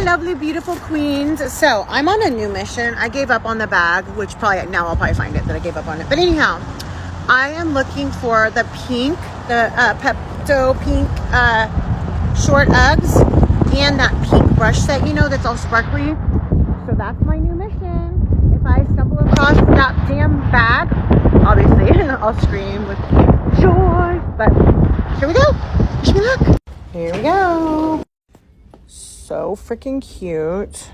lovely, beautiful queens. So I'm on a new mission. I gave up on the bag, which probably now I'll probably find it that I gave up on it. But anyhow, I am looking for the pink, the Pepto pink short Uggs and that pink brush set, you know, that's all sparkly. So that's my new mission. If I stumble across that damn bag, obviously I'll scream with joy. But here we go. Wish me luck. Here we go. So freaking cute.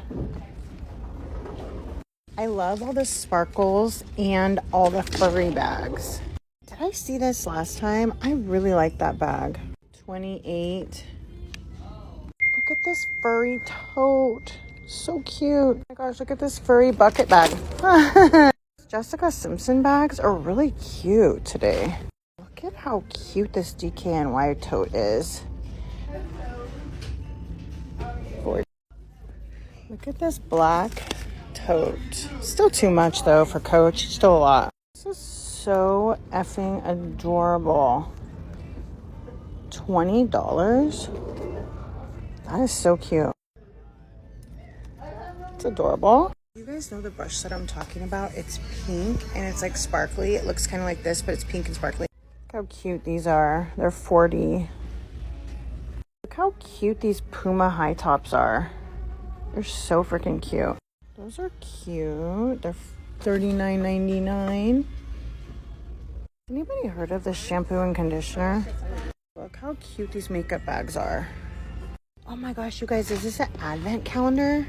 I love all the sparkles and all the furry bags. Did I see this last time? I really like that bag. 28. Look at this furry tote. So cute. Oh my gosh, look at this furry bucket bag. Jessica Simpson bags are really cute today. Look at how cute this DKNY tote is. Look at this black tote. Still too much though for Coach. Still a lot. This is so effing adorable. $20? That is so cute. It's adorable. You guys know the brush set I'm talking about? It's pink and it's like sparkly. It looks kind of like this, but it's pink and sparkly. Look how cute these are. They're $40. Look how cute these Puma high tops are. They're so freaking cute. Those are cute. They're $39.99. Anybody heard of this shampoo and conditioner? Look how cute these makeup bags are. Oh my gosh, you guys, is this an advent calendar?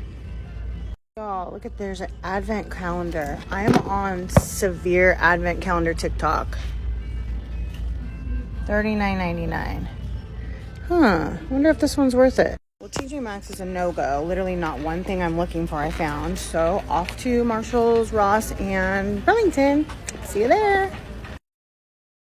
Y'all, look at, there's an advent calendar. I am on severe advent calendar TikTok. $39.99. Huh, wonder if this one's worth it. Well, TJ Maxx is a no-go. Literally not one thing I'm looking for I found. So off to Marshalls, Ross, and Burlington. See you there.